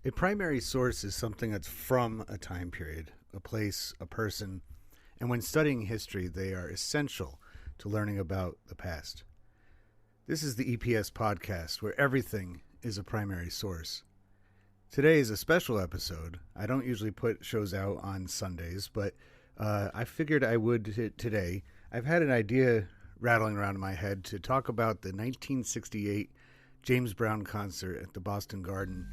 A primary source is something that's from a time period, a place, a person, and when studying history, they are essential to learning about the past. This is the EPS podcast, where everything is a primary source. Today is a special episode. I don't usually put shows out on Sundays, but I figured I would today. I've had an idea rattling around in my head to talk about the 1968 James Brown concert at the Boston Garden,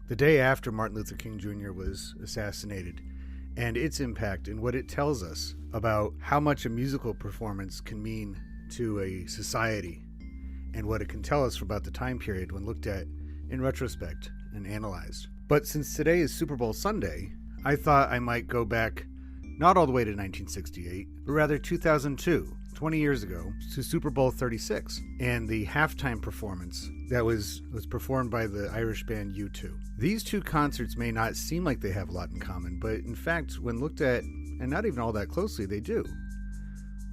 the day after Martin Luther King Jr. was assassinated, and its impact and what it tells us about how much a musical performance can mean to a society and what it can tell us about the time period when looked at in retrospect and analyzed. But since today is Super Bowl Sunday, I thought I might go back not all the way to 1968, but rather 2002, 20 years ago, to Super Bowl 36 and the halftime performance that was performed by the Irish band U2. These two concerts may not seem like they have a lot in common, but in fact, when looked at, and not even all that closely, they do.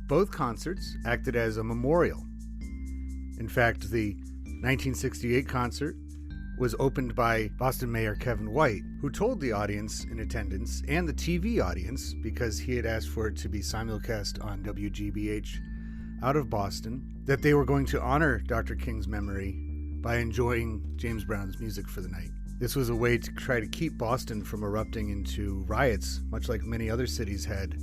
Both concerts acted as a memorial. In fact, the 1968 concert was opened by Boston Mayor Kevin White, who told the audience in attendance and the TV audience, because he had asked for it to be simulcast on WGBH out of Boston, that they were going to honor Dr. King's memory by enjoying James Brown's music for the night. This was a way to try to keep Boston from erupting into riots, much like many other cities had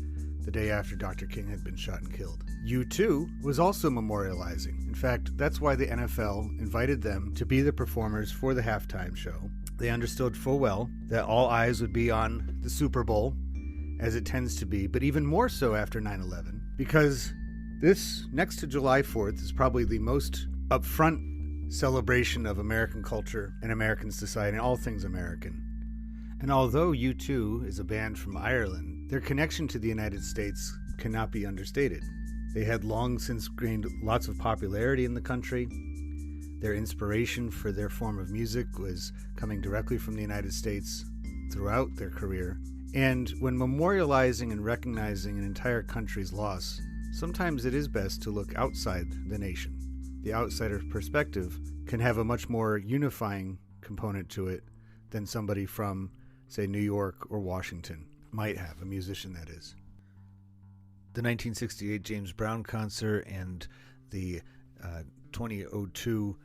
the day after Dr. King had been shot and killed. U2 was also memorializing. In fact, that's why the NFL invited them to be the performers for the halftime show. They understood full well that all eyes would be on the Super Bowl, as it tends to be, but even more so after 9/11, because this, next to July 4th, is probably the most upfront celebration of American culture and American society and all things American. And although U2 is a band from Ireland, their connection to the United States cannot be understated. They had long since gained lots of popularity in the country. Their inspiration for their form of music was coming directly from the United States throughout their career. And when memorializing and recognizing an entire country's loss, sometimes it is best to look outside the nation. The outsider's perspective can have a much more unifying component to it than somebody from, say, New York or Washington might have, a musician that is. The 1968 James Brown concert and the 2002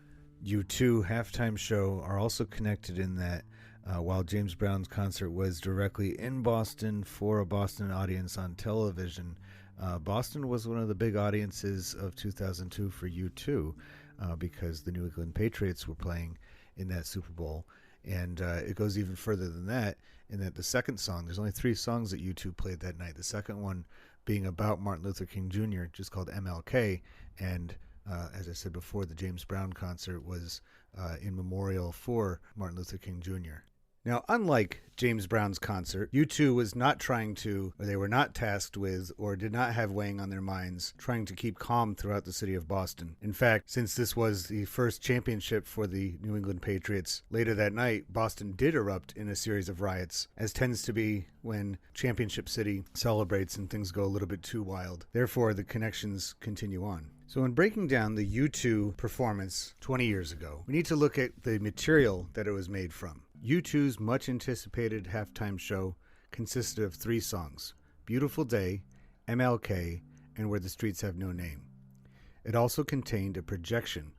U2 halftime show are also connected in that while James Brown's concert was directly in Boston for a Boston audience on television, Boston was one of the big audiences of 2002 for U2 because the New England Patriots were playing in that Super Bowl. And it goes even further than that, in that the second song, there's only 3 songs that U2 played that night. The second one being about Martin Luther King Jr., just called MLK. And as I said before, the James Brown concert was in memorial for Martin Luther King Jr. Now, unlike James Brown's concert, U2 was not trying to, or they were not tasked with, or did not have weighing on their minds, trying to keep calm throughout the city of Boston. In fact, since this was the first championship for the New England Patriots, later that night, Boston did erupt in a series of riots, as tends to be when Championship City celebrates and things go a little bit too wild. Therefore, the connections continue on. So in breaking down the U2 performance 20 years ago, we need to look at the material that it was made from. U2's much-anticipated halftime show consisted of 3 songs, Beautiful Day, MLK, and Where the Streets Have No Name. It also contained a projection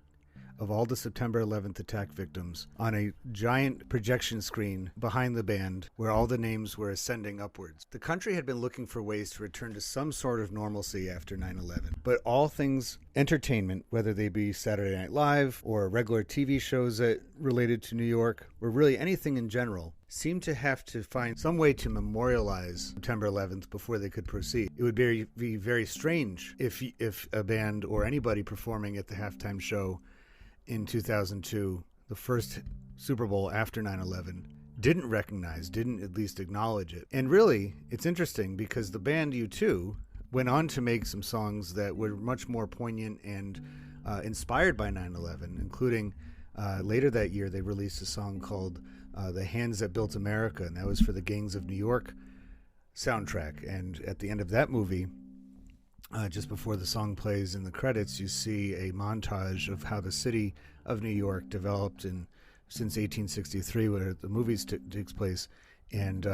of all the September 11th attack victims on a giant projection screen behind the band where all the names were ascending upwards. The country had been looking for ways to return to some sort of normalcy after 9/11, but all things entertainment, whether they be Saturday Night Live or regular TV shows that related to New York, or really anything in general, seemed to have to find some way to memorialize September 11th before they could proceed. It would be very strange if a band or anybody performing at the halftime show in 2002, the first Super Bowl after 9/11, didn't at least acknowledge it. And really, it's interesting because the band U2 went on to make some songs that were much more poignant and inspired by 9/11, including later that year they released a song called The Hands That Built America, and that was for the Gangs of New York soundtrack. And at the end of that movie, just before the song plays in the credits, you see a montage of how the city of New York developed and since 1863, where the movies takes place, and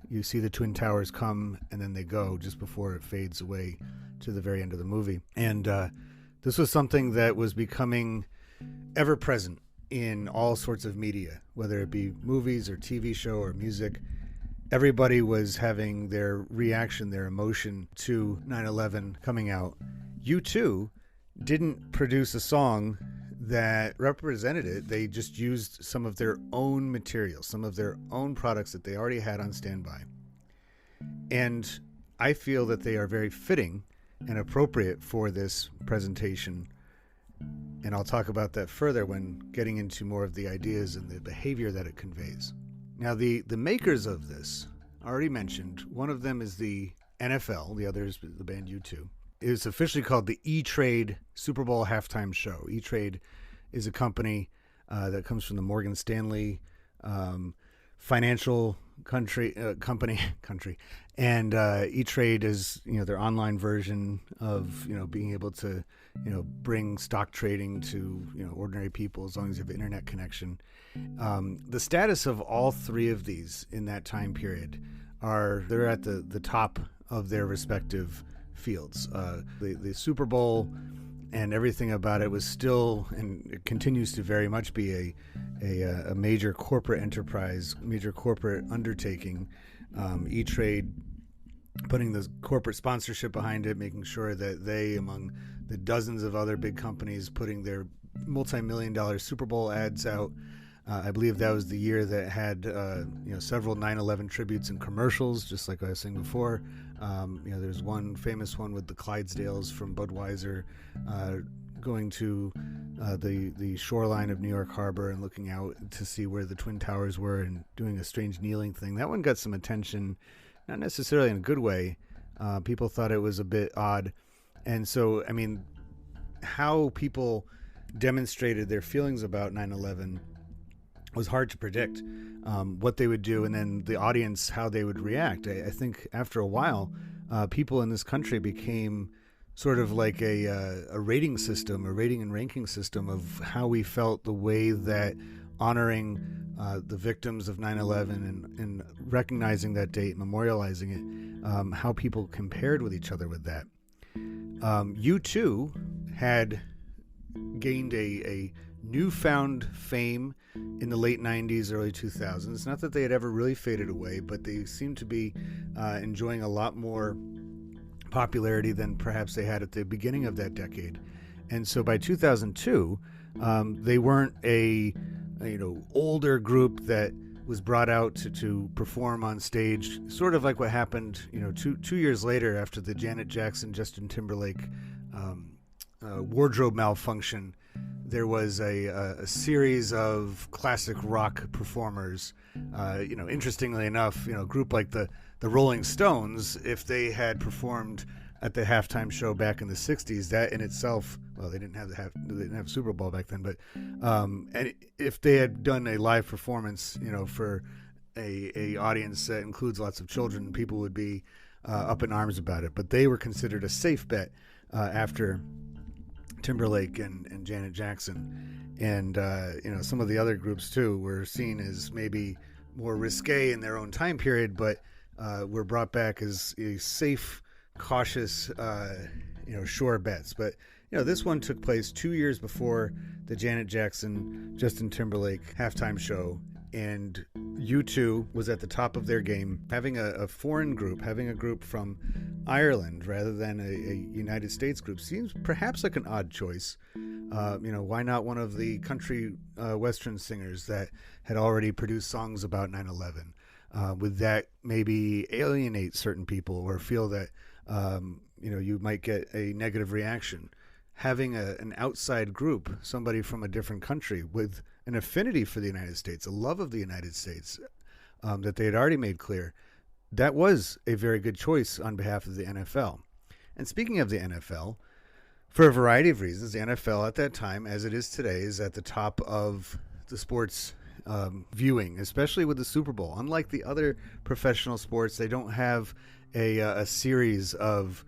you see the Twin Towers come and then they go just before it fades away to the very end of the movie. And this was something that was becoming ever present in all sorts of media, whether it be movies or TV show or music. Everybody was having their reaction, their emotion to 9/11 coming out. U2 didn't produce a song that represented it. They just used some of their own material, some of their own products that they already had on standby. And I feel that they are very fitting and appropriate for this presentation. And I'll talk about that further when getting into more of the ideas and the behavior that it conveys. Now, the makers of this, already mentioned, one of them is the NFL, the other is the band U2. It's officially called the E-Trade Super Bowl Halftime Show. E-Trade is a company that comes from the Morgan Stanley financial company, and E-Trade is their online version of being able to bring stock trading to ordinary people as long as you have an internet connection. The status of all three of these in that time period they're at the top of their respective fields. The Super Bowl and everything about it was still, and it continues to very much be a major corporate enterprise, major corporate undertaking. E-Trade putting the corporate sponsorship behind it, making sure that they, among the dozens of other big companies, putting their multi-million-dollar Super Bowl ads out. I believe that was the year that had several 9/11 tributes and commercials, just like I was saying before. There's one famous one with the Clydesdales from Budweiser going to the shoreline of New York Harbor and looking out to see where the Twin Towers were and doing a strange kneeling thing. That one got some attention, not necessarily in a good way. People thought it was a bit odd. And so, how people demonstrated their feelings about 9/11 was hard to predict, what they would do, and then the audience, how they would react. I think after a while, people in this country became sort of like a rating system, a rating and ranking system of how we felt, the way that honoring the victims of 9/11 and recognizing that date, memorializing it, how people compared with each other with that. U2 had gained a newfound fame in the late 90s, early 2000s. Not that they had ever really faded away, but they seemed to be enjoying a lot more popularity than perhaps they had at the beginning of that decade. And so by 2002, they weren't a older group that was brought out to perform on stage, sort of like what happened two years later after the Janet Jackson, Justin Timberlake wardrobe malfunction. There was a series of classic rock performers. Interestingly enough, a group like the Rolling Stones, if they had performed at the halftime show back in the 60s, that in itself, well, they didn't have Super Bowl back then, but and if they had done a live performance, for a audience that includes lots of children, people would be up in arms about it. But they were considered a safe bet after Timberlake and Janet Jackson, and some of the other groups too were seen as maybe more risque in their own time period, but were brought back as a safe, cautious, sure bets. But this one took place 2 years before the Janet Jackson, Justin Timberlake halftime show, and U2 was at the top of their game. Having a foreign group, having a group from Ireland rather than a United States group seems perhaps like an odd choice. Why not one of the country western singers that had already produced songs about 9/11? Would that maybe alienate certain people or feel that you might get a negative reaction? Having an outside group, somebody from a different country with an affinity for the United States, a love of the United States, that they had already made clear, that was a very good choice on behalf of the NFL. And speaking of the NFL, for a variety of reasons, the NFL at that time, as it is today, is at the top of the sports viewing, especially with the Super Bowl. Unlike the other professional sports, they don't have a series of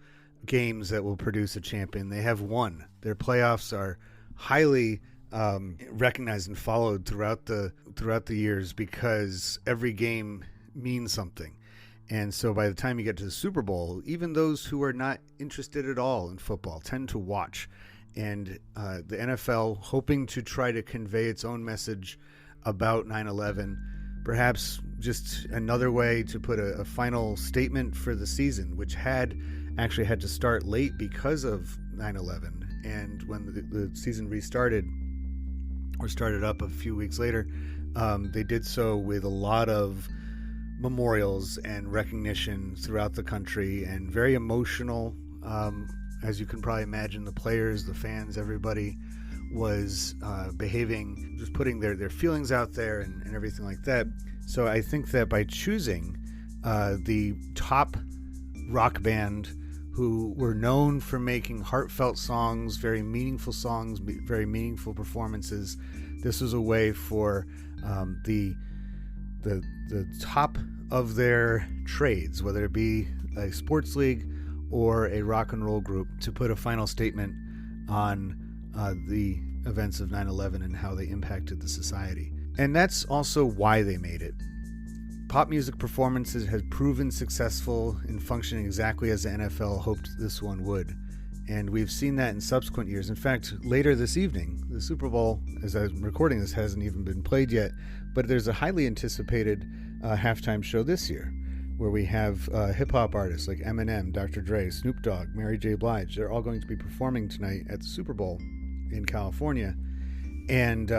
games that will produce a champion. They have one. Their playoffs are highly recognized and followed throughout the years, because every game means something. And so by the time you get to the Super Bowl, even those who are not interested at all in football tend to watch. And the NFL, hoping to try to convey its own message about 9/11, perhaps just another way to put a final statement for the season, which had to start late because of 9/11. And when the season restarted, or started up a few weeks later, they did so with a lot of memorials and recognition throughout the country, and very emotional. As you can probably imagine, the players, the fans, everybody was behaving, just putting their feelings out there and everything like that. So I think that by choosing the top rock band, who were known for making heartfelt songs, very meaningful performances, this was a way for the top of their trades, whether it be a sports league or a rock and roll group, to put a final statement on the events of 9/11 and how they impacted the society. And that's also why they made it. Pop music performances has proven successful in functioning exactly as the NFL hoped this one would. And we've seen that in subsequent years. In fact, later this evening, the Super Bowl, as I'm recording this, hasn't even been played yet, but there's a highly anticipated halftime show this year, where we have hip-hop artists like Eminem, Dr. Dre, Snoop Dogg, Mary J. Blige. They're all going to be performing tonight at the Super Bowl in California. And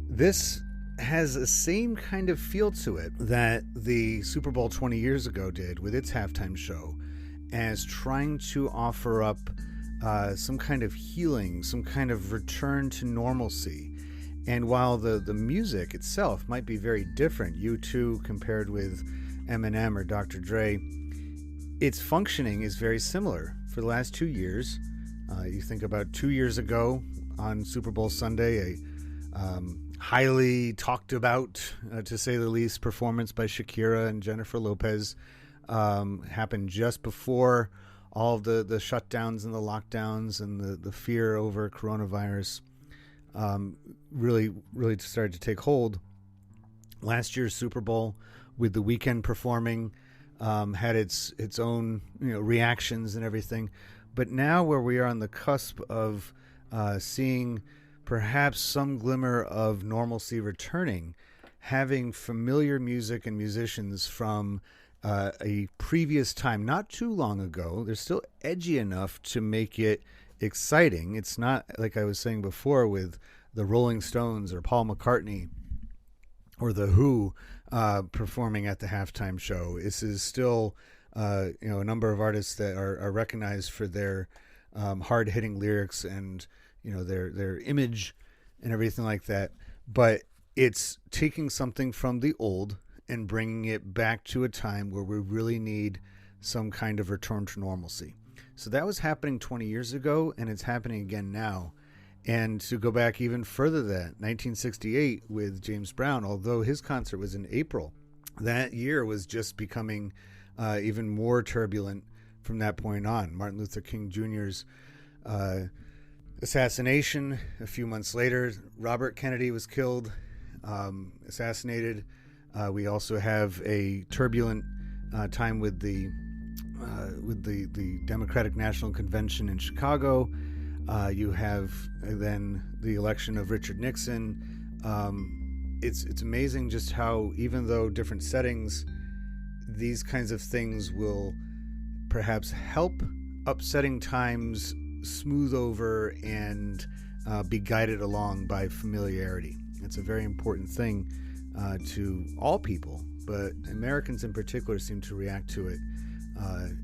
this has the same kind of feel to it that the Super Bowl 20 years ago did with its halftime show, as trying to offer up some kind of healing, some kind of return to normalcy. And while the music itself might be very different, U2 compared with Eminem or Dr. Dre, its functioning is very similar. For the last 2 years, you think about 2 years ago on Super Bowl Sunday, a highly talked about, to say the least, performance by Shakira and Jennifer Lopez happened just before all of the shutdowns and the lockdowns and the fear over coronavirus really started to take hold. Last year's Super Bowl, with The Weeknd performing, had its own reactions and everything. But now, where we are on the cusp of seeing perhaps some glimmer of normalcy returning, having familiar music and musicians from a previous time, not too long ago, they're still edgy enough to make it exciting. It's not like I was saying before with the Rolling Stones or Paul McCartney or The Who performing at the halftime show. This is still a number of artists that are recognized for their hard-hitting lyrics and their image and everything like that. But it's taking something from the old and bringing it back to a time where we really need some kind of return to normalcy. So that was happening 20 years ago, and it's happening again now. And to go back even further, that 1968 with James Brown, although his concert was in April, that year was just becoming even more turbulent from that point on. Martin Luther King Jr.'s assassination. A few months later, Robert Kennedy was killed, assassinated. We also have a turbulent time with the Democratic National Convention in Chicago. You have then the election of Richard Nixon. It's amazing just how, even though different settings, these kinds of things will perhaps help upsetting times smooth over and be guided along by familiarity. It's a very important thing to all people, but Americans in particular seem to react to it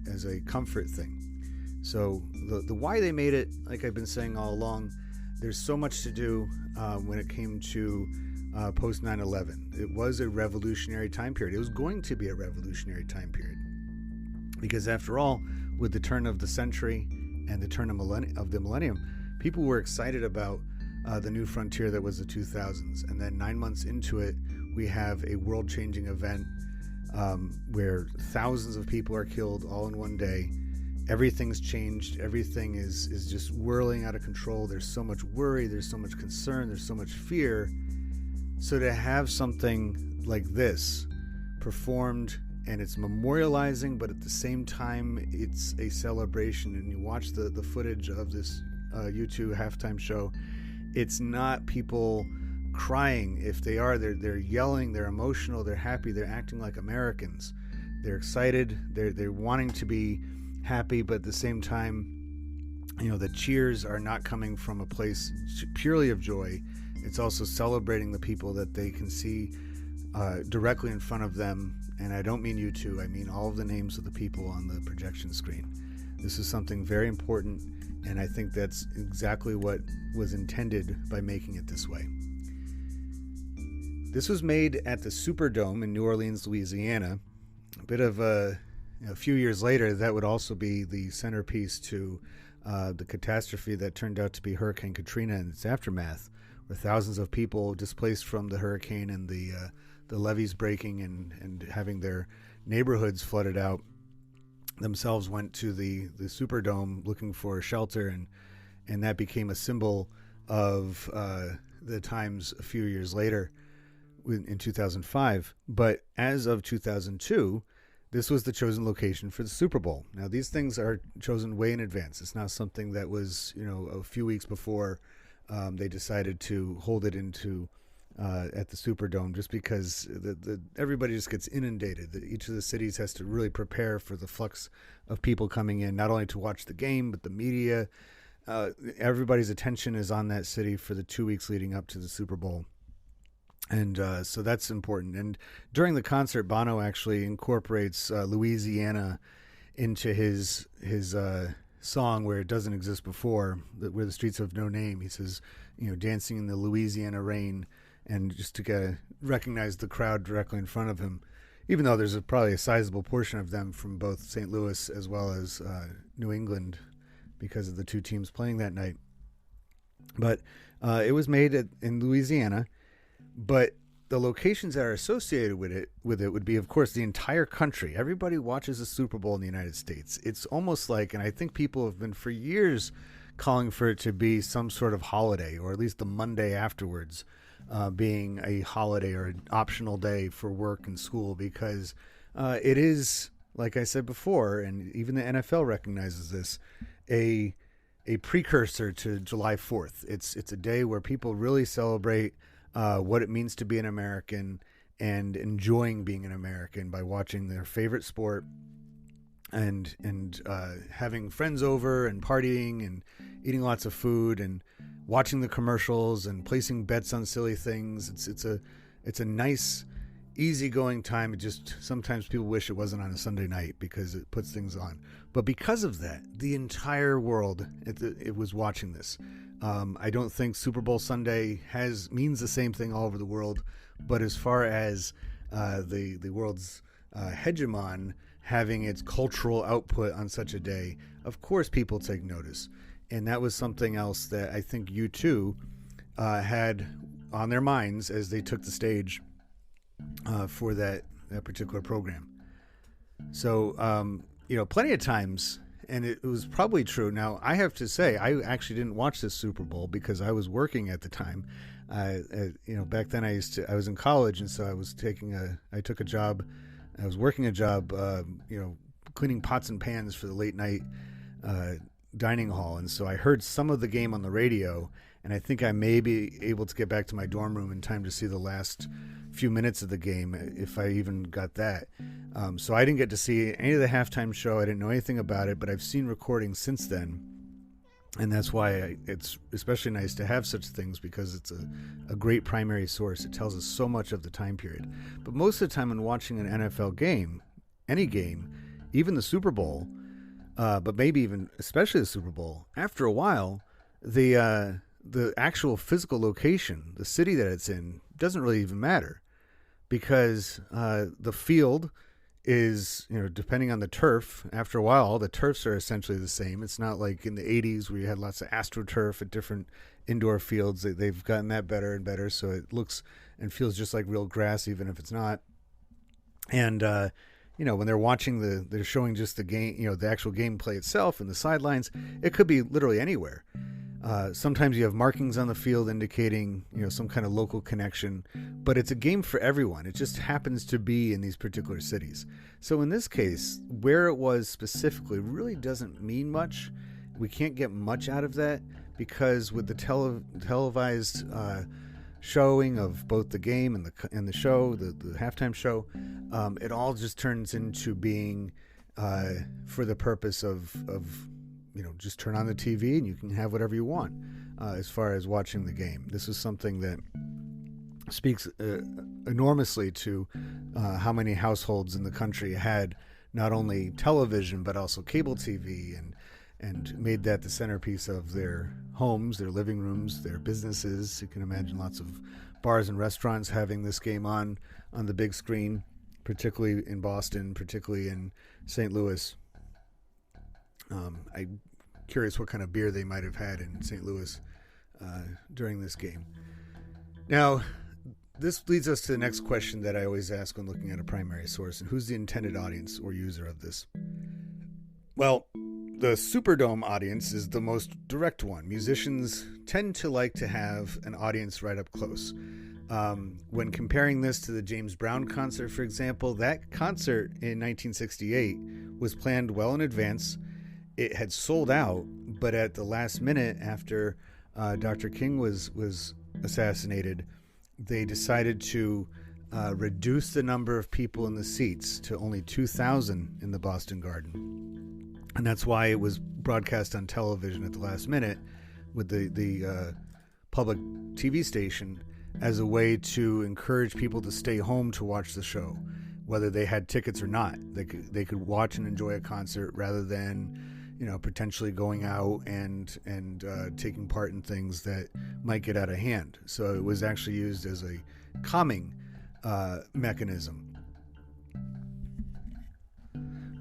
as a comfort thing. So the why they made it, like I've been saying all along, there's so much to do when it came to post 9/11. It was a revolutionary time period. It was going to be a revolutionary time period because, after all, with the turn of the century and the turn of the millennium, people were excited about the new frontier that was the 2000s. And then 9 months into it, we have a world-changing event where thousands of people are killed all in one day. everything's changed. Everything is just whirling out of control. There's so much worry. There's so much concern. There's so much fear. So to have something like this performed, and it's memorializing, but at the same time, it's a celebration. And you watch the footage of this U2 halftime show. It's not people crying. If they are, they're yelling, they're emotional, they're happy, they're acting like Americans. They're excited, they're wanting to be happy, but at the same time, the cheers are not coming from a place purely of joy. It's also celebrating the people that they can see directly in front of them. And I don't mean U2, I mean all of the names of the people on the projection screen. This is something very important, and I think that's exactly what was intended by making it this way. This was made at the Superdome in New Orleans, Louisiana. A bit of a few years later, that would also be the centerpiece to the catastrophe that turned out to be Hurricane Katrina and its aftermath, where thousands of people displaced from the hurricane and the levees breaking and having their neighborhoods flooded out themselves went to the Superdome looking for shelter, and that became a symbol of the times a few years later in 2005. But as of 2002, this was the chosen location for the Super Bowl. Now, these things are chosen way in advance. It's not something that was, a few weeks before they decided to hold it at the Superdome, just because everybody just gets inundated. Each of the cities has to really prepare for the flux of people coming in, not only to watch the game, but the media. Everybody's attention is on that city for the 2 weeks leading up to the Super Bowl. And so that's important. And during the concert, Bono actually incorporates Louisiana into his song where it doesn't exist before, where the streets have no name. He says, dancing in the Louisiana rain, and just to recognize the crowd directly in front of him, even though there's probably a sizable portion of them from both St. Louis as well as New England because of the two teams playing that night. But it was made in Louisiana. But the locations that are associated with it would be, of course, the entire country. Everybody watches the Super Bowl in the United States. It's almost like, and I think people have been for years calling for it to be some sort of holiday, or at least the Monday afterwards being a holiday or an optional day for work and school, because it is, like I said before, and even the NFL recognizes this, a precursor to July 4th. It's a day where people really celebrate what it means to be an American and enjoying being an American by watching their favorite sport and having friends over and partying and eating lots of food and watching the commercials and placing bets on silly things. It's a nice, easygoing time. It just sometimes people wish it wasn't on a Sunday night because it puts things on. But because of that, the entire world it was watching this. I don't think Super Bowl Sunday means the same thing all over the world, but as far as the world's hegemon having its cultural output on such a day, of course people take notice. And that was something else that I think U2 had on their minds as they took the stage for that particular program. So, plenty of times, and it was probably true. Now, I have to say, I actually didn't watch this Super Bowl because I was working at the time. Back then I was in college, and so I took a job. I was working a job, cleaning pots and pans for the late night dining hall. And so I heard some of the game on the radio, and I think I may be able to get back to my dorm room in time to see the last few minutes of the game, if I even got that. So I didn't get to see any of the halftime show. I didn't know anything about it, but I've seen recordings since then. And that's why it's especially nice to have such things, because it's a great primary source. It tells us so much of the time period. But most of the time when watching an NFL game, any game, even the Super Bowl, but maybe even especially the Super Bowl, after a while, the actual physical location, the city that it's in, doesn't really even matter, because the field is, depending on the turf, after a while, the turfs are essentially the same. It's not like in the 80s where you had lots of AstroTurf at different indoor fields. They've gotten that better and better, so it looks and feels just like real grass, even if it's not. And, when they're watching they're showing just the game, the actual gameplay itself and the sidelines. It could be literally anywhere. Sometimes you have markings on the field indicating, some kind of local connection, but it's a game for everyone. It just happens to be in these particular cities. So in this case, where it was specifically really doesn't mean much. We can't get much out of that because with the televised showing of both the game and the show, the halftime show, it all just turns into being for the purpose of just turn on the TV and you can have whatever you want as far as watching the game. This is something that speaks enormously to how many households in the country had not only television but also cable TV and made that the centerpiece of their homes, their living rooms, their businesses. You can imagine lots of bars and restaurants having this game on the big screen, particularly in Boston, particularly in St. Louis. I'm curious what kind of beer they might have had in St. Louis during this game. Now, this leads us to the next question that I always ask when looking at a primary source, and who's the intended audience or user of this? Well, the Superdome audience is the most direct one. Musicians tend to like to have an audience right up close. When comparing this to the James Brown concert, for example, that concert in 1968 was planned well in advance. It had sold out, but at the last minute after Dr. King was assassinated, they decided to reduce the number of people in the seats to only 2,000 in the Boston Garden. And that's why it was broadcast on television at the last minute with the public TV station as a way to encourage people to stay home to watch the show, whether they had tickets or not. They could watch and enjoy a concert rather than potentially going out and taking part in things that might get out of hand. So it was actually used as a calming mechanism.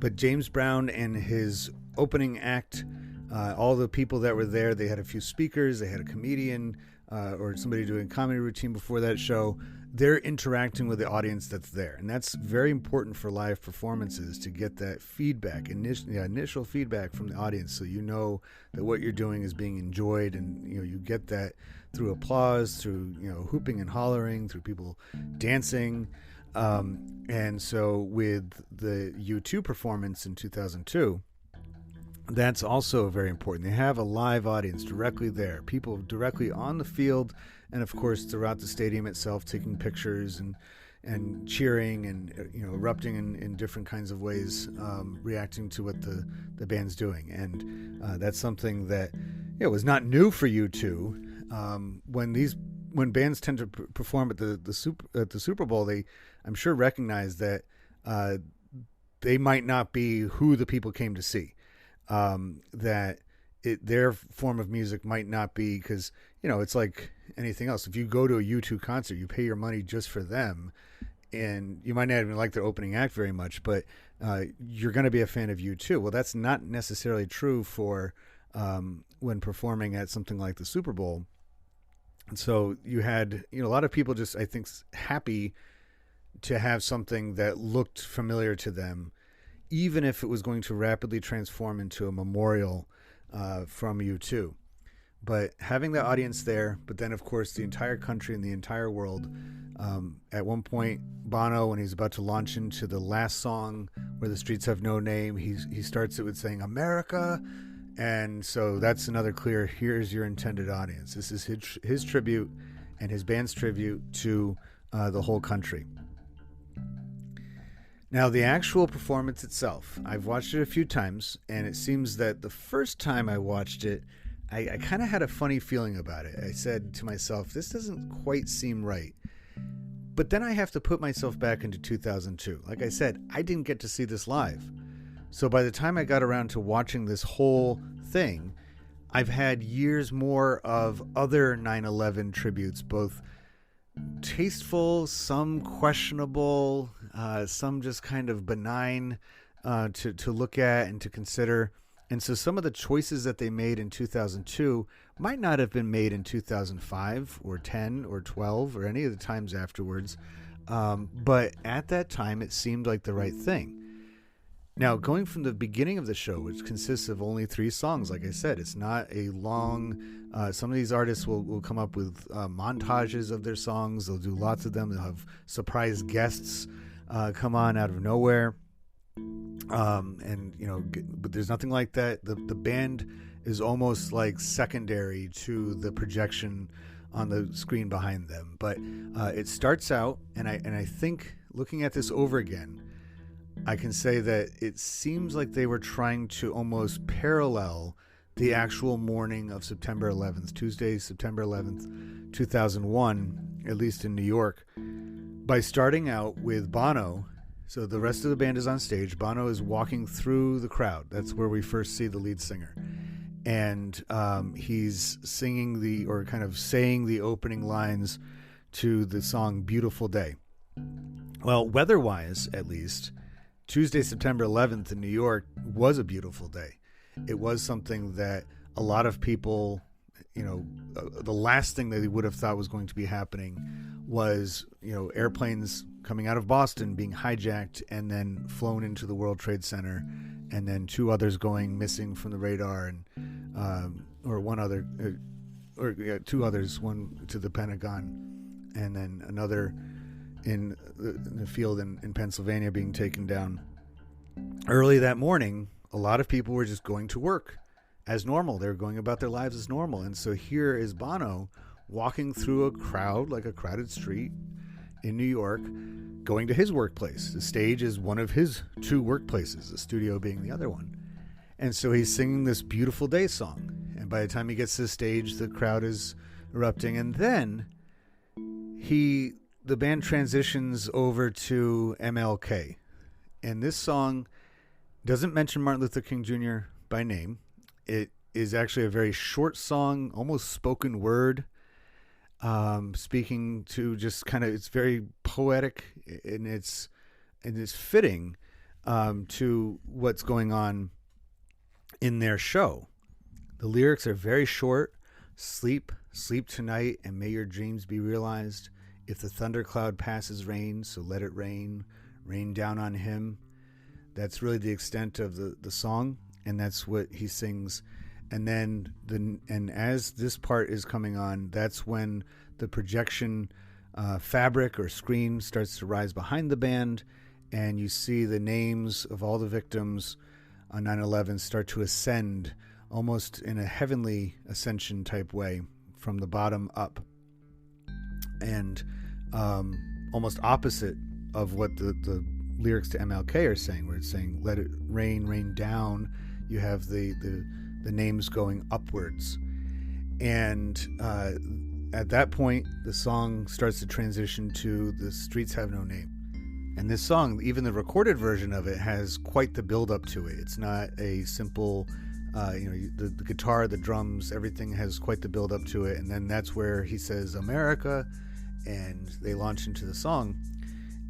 But James Brown and his opening act, all the people that were there, they had a few speakers, they had a comedian or somebody doing a comedy routine before that show. They're interacting with the audience that's there. And that's very important for live performances, to get that feedback, initial feedback from the audience, so you know that what you're doing is being enjoyed, and you get that through applause, through hooping and hollering, through people dancing. And so with the U2 performance in 2002, that's also very important. They have a live audience directly there, people directly on the field, and of course throughout the stadium itself, taking pictures and cheering and erupting in different kinds of ways, reacting to what the band's doing. And that's something that was not new for U2. When bands tend to perform at the Super Bowl, they, I'm sure, recognize that they might not be who the people came to see. That their form of music might not be, because it's like anything else. If you go to a U2 concert, you pay your money just for them, and you might not even like their opening act very much, but you're going to be a fan of U2. Well, that's not necessarily true for when performing at something like the Super Bowl. And so you had a lot of people just, I think, happy to have something that looked familiar to them, even if it was going to rapidly transform into a memorial from U2. But having the audience there, but then, of course, the entire country and the entire world. At one point, Bono, when he's about to launch into the last song, Where the Streets Have No Name, he starts it with saying, America. And so that's another clear, here's your intended audience. This is his tribute and his band's tribute to the whole country. Now, the actual performance itself, I've watched it a few times, and it seems that the first time I watched it, I kind of had a funny feeling about it. I said to myself, this doesn't quite seem right. But then I have to put myself back into 2002. Like I said, I didn't get to see this live. So by the time I got around to watching this whole thing, I've had years more of other 9/11 tributes, both tasteful, some questionable, some just kind of benign to look at and to consider. And so some of the choices that they made in 2002 might not have been made in 2005 or 10 or 12 or any of the times afterwards. But at that time, it seemed like the right thing. Now, going from the beginning of the show, which consists of only 3 songs, like I said, it's not a long. Some of these artists will come up with montages of their songs. They'll do lots of them. They'll have surprise guests come on out of nowhere. But there's nothing like that. The band is almost like secondary to the projection on the screen behind them. But it starts out, and I think looking at this over again, I can say that it seems like they were trying to almost parallel the actual morning of September 11th, Tuesday, September 11th, 2001, at least in New York, by starting out with Bono. So the rest of the band is on stage. Bono is walking through the crowd. That's where we first see the lead singer. And he's singing kind of saying the opening lines to the song Beautiful Day. Well, weather-wise, at least, Tuesday, September 11th in New York was a beautiful day. It was something that a lot of people, the last thing that they would have thought was going to be happening was, airplanes coming out of Boston being hijacked and then flown into the World Trade Center, and then 2 others going missing from the radar, and 2 others, one to the Pentagon, and then another in the field in Pennsylvania being taken down. Early that morning, a lot of people were just going to work as normal. They were going about their lives as normal. And so here is Bono walking through a crowd, like a crowded street in New York, going to his workplace. The stage is one of his 2 workplaces, the studio being the other one. And so he's singing this Beautiful Day song. And by the time he gets to the stage, the crowd is erupting. And then the band transitions over to MLK. And this song doesn't mention Martin Luther King Jr. by name. It is actually a very short song, almost spoken word, speaking to just kind of, it's very poetic, and it's fitting to what's going on in their show. The lyrics are very short. Sleep tonight, and may your dreams be realized. If the thundercloud passes rain, so let it rain down on him. That's really the extent of the song, and that's what he sings. And then as this part is coming on, that's when the projection fabric or screen starts to rise behind the band, and you see the names of all the victims on 9/11 start to ascend almost in a heavenly ascension type way from the bottom up. And almost opposite of what the lyrics to MLK are saying, where it's saying let it rain down. You have the names going upwards, and at that point the song starts to transition to The Streets Have No Name. And this song, even the recorded version of it, has quite the build up to it. It's not a simple the guitar, the drums, everything has quite the build up to it. And then that's where he says America, and they launch into the song.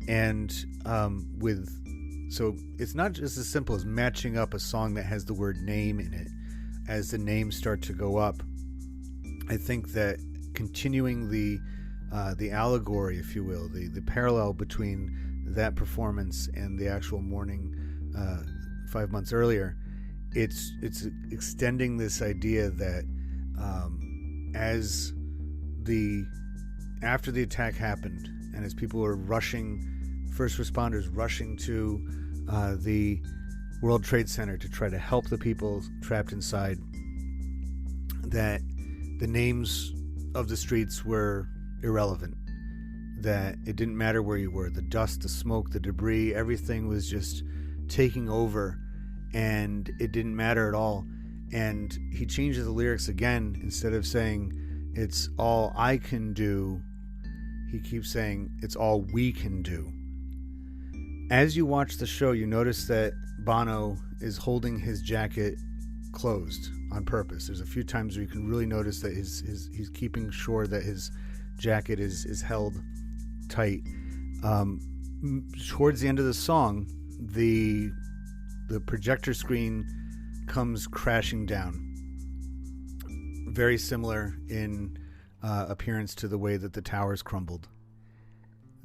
And so it's not just as simple as matching up a song that has the word name in it. As the names start to go up, I think that continuing the allegory, if you will, the parallel between that performance and the actual morning 5 months earlier, it's extending this idea that after the attack happened, and as people were first responders rushing to the World Trade Center to try to help the people trapped inside, that the names of the streets were irrelevant, that it didn't matter where you were. The dust, the smoke, the debris, everything was just taking over, and it didn't matter at all. And he changes the lyrics again. Instead of saying it's all I can do, he keeps saying it's all we can do. As you watch the show, you notice that Bono is holding his jacket closed on purpose. There's a few times where you can really notice that he's keeping sure that his jacket is held tight. Towards the end of the song, the projector screen comes crashing down. Very similar in appearance to the way that the towers crumbled.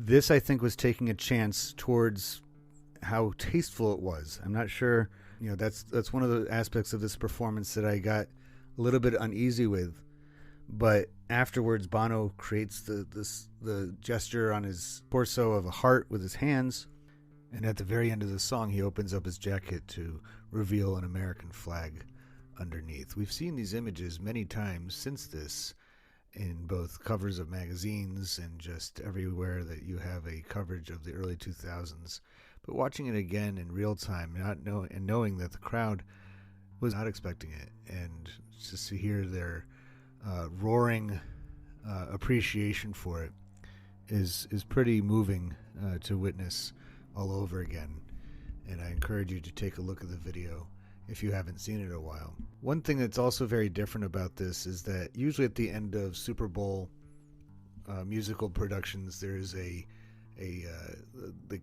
This, I think, was taking a chance towards how tasteful it was. I'm not sure, that's one of the aspects of this performance that I got a little bit uneasy with. But afterwards, Bono creates the gesture on his torso of a heart with his hands. And at the very end of the song, he opens up his jacket to reveal an American flag underneath. We've seen these images many times since this in both covers of magazines and just everywhere that you have a coverage of the early 2000s. But watching it again in real time, knowing that the crowd was not expecting it, and just to hear their roaring appreciation for it is pretty moving to witness all over again. And I encourage you to take a look at the video if you haven't seen it in a while. One thing that's also very different about this is that usually at the end of Super Bowl musical productions, there is they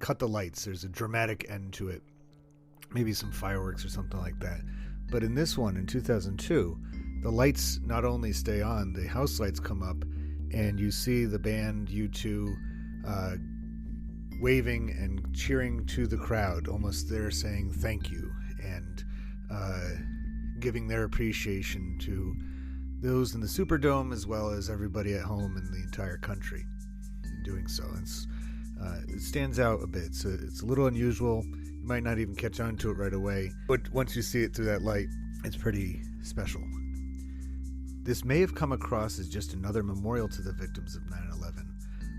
cut the lights. There's a dramatic end to it, maybe some fireworks or something like that. But in this one, in 2002, the lights not only stay on, the house lights come up, and you see the band U2 waving and cheering to the crowd, almost there saying thank you, and giving their appreciation to those in the Superdome as well as everybody at home in the entire country. In doing so, it stands out a bit. So it's a little unusual. You might not even catch on to it right away, but once you see it through that light, it's pretty special. This may have come across as just another memorial to the victims of 9/11,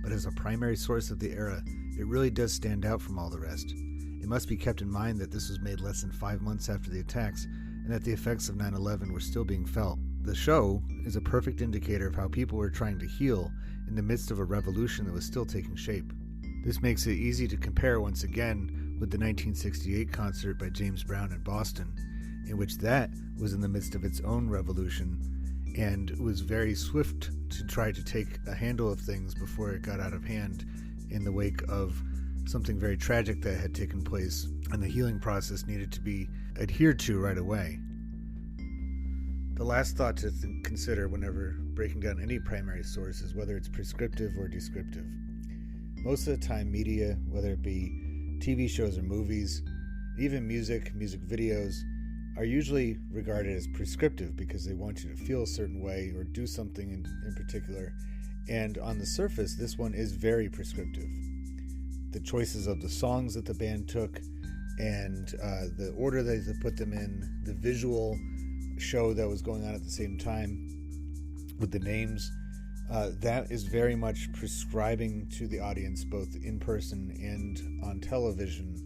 but as a primary source of the era, it really does stand out from all the rest. It must be kept in mind that this was made less than 5 months after the attacks, and that the effects of 9/11 were still being felt. The show is a perfect indicator of how people were trying to heal in the midst of a revolution that was still taking shape. This makes it easy to compare once again with the 1968 concert by James Brown in Boston, in which that was in the midst of its own revolution and was very swift to try to take a handle of things before it got out of hand in the wake of something very tragic that had taken place, and the healing process needed to be adhered to right away. The last thought to consider whenever breaking down any primary source is whether it's prescriptive or descriptive. Most of the time, media, whether it be TV shows or movies, even music videos, are usually regarded as prescriptive because they want you to feel a certain way or do something in particular. And on the surface, this one is very prescriptive. The choices of the songs that the band took and the order that they put them in, the visual show that was going on at the same time with the names, that is very much prescribing to the audience, both in person and on television,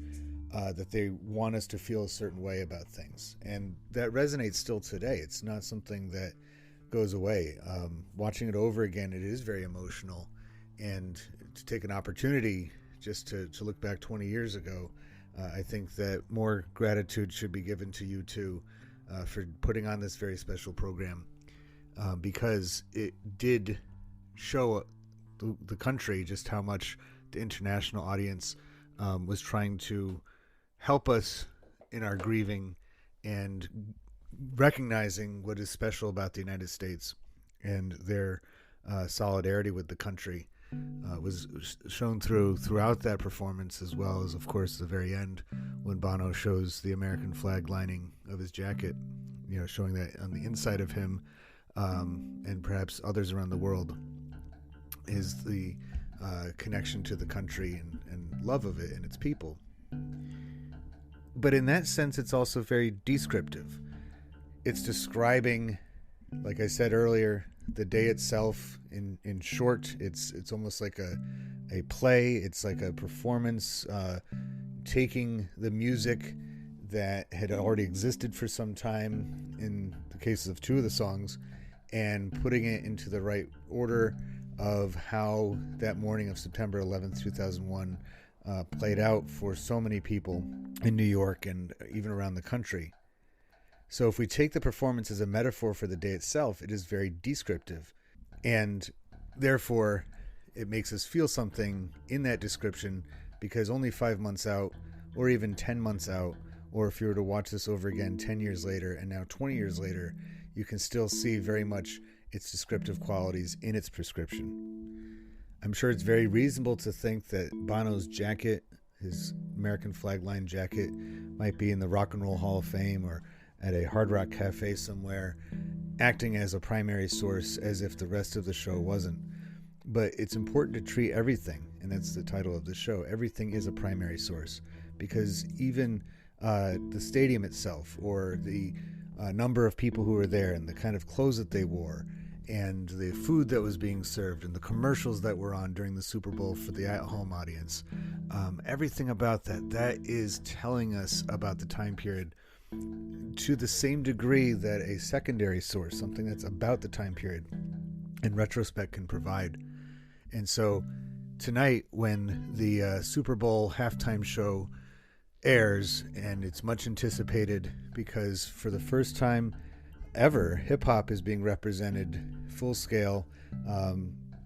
that they want us to feel a certain way about things. And that resonates still today. It's not something that goes away. Watching it over again, it is very emotional. And to take an opportunity just to look back 20 years ago, I think that more gratitude should be given to U2 for putting on this very special program, because it did show the country just how much the international audience was trying to help us in our grieving and recognizing what is special about the United States, and their solidarity with the country was shown throughout that performance, as well as, of course, the very end when Bono shows the American flag lining of his jacket, showing that on the inside of him, and perhaps others around the world, is the connection to the country and love of it and its people. But in that sense, it's also very descriptive. It's describing, like I said earlier, the day itself in short. It's almost like a play. It's like a performance, taking the music that had already existed for some time, in the cases of two of the songs, and putting it into the right order of how that morning of September 11th, 2001 played out for so many people in New York and even around the country. So if we take the performance as a metaphor for the day itself, it is very descriptive. And therefore, it makes us feel something in that description, because only 5 months out, or even 10 months out, or if you were to watch this over again 10 years later and now 20 years later, you can still see very much its descriptive qualities in its prescription. I'm sure it's very reasonable to think that Bono's jacket His American flag line jacket might be in the Rock and Roll Hall of Fame or at a Hard Rock Cafe somewhere, acting as a primary source as if the rest of the show wasn't. But it's important to treat everything, and that's the title of the show, everything is a primary source, because even the stadium itself, or the number of people who were there, and the kind of clothes that they wore, and the food that was being served, and the commercials that were on during the Super Bowl for the at-home audience, everything about that is telling us about the time period to the same degree that a secondary source, something that's about the time period, in retrospect can provide. And so tonight, when the Super Bowl halftime show airs, and it's much anticipated because for the first time ever, hip-hop is being represented full scale,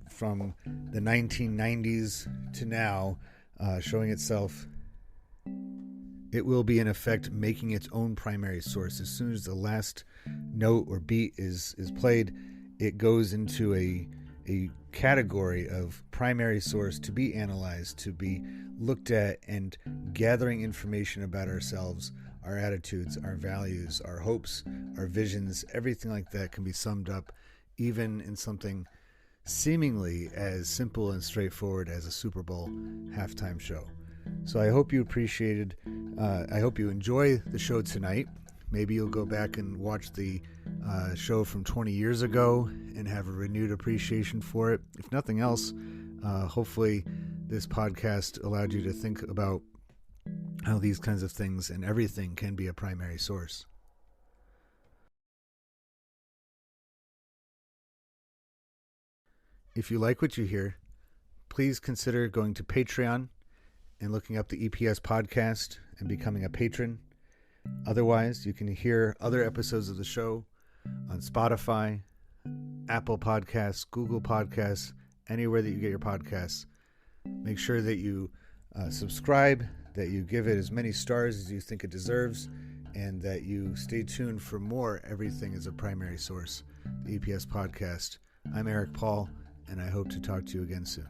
from the 1990s to now, showing itself. It will be, in effect, making its own primary source. As soon as the last note or beat is played, it goes into a category of primary source to be analyzed, to be looked at, and gathering information about ourselves, our attitudes, our values, our hopes, our visions, everything like that can be summed up even in something seemingly as simple and straightforward as a Super Bowl halftime show. So I hope you appreciated, I hope you enjoy the show tonight. Maybe you'll go back and watch the show from 20 years ago and have a renewed appreciation for it. If nothing else, hopefully this podcast allowed you to think about how these kinds of things and everything can be a primary source. If you like what you hear, please consider going to Patreon and looking up the EPS podcast and becoming a patron. Otherwise, you can hear other episodes of the show on Spotify, Apple Podcasts, Google Podcasts, anywhere that you get your podcasts. Make sure that you subscribe, that you give it as many stars as you think it deserves, and that you stay tuned for more Everything is a Primary Source, the EPS podcast. I'm Eric Paul, and I hope to talk to you again soon.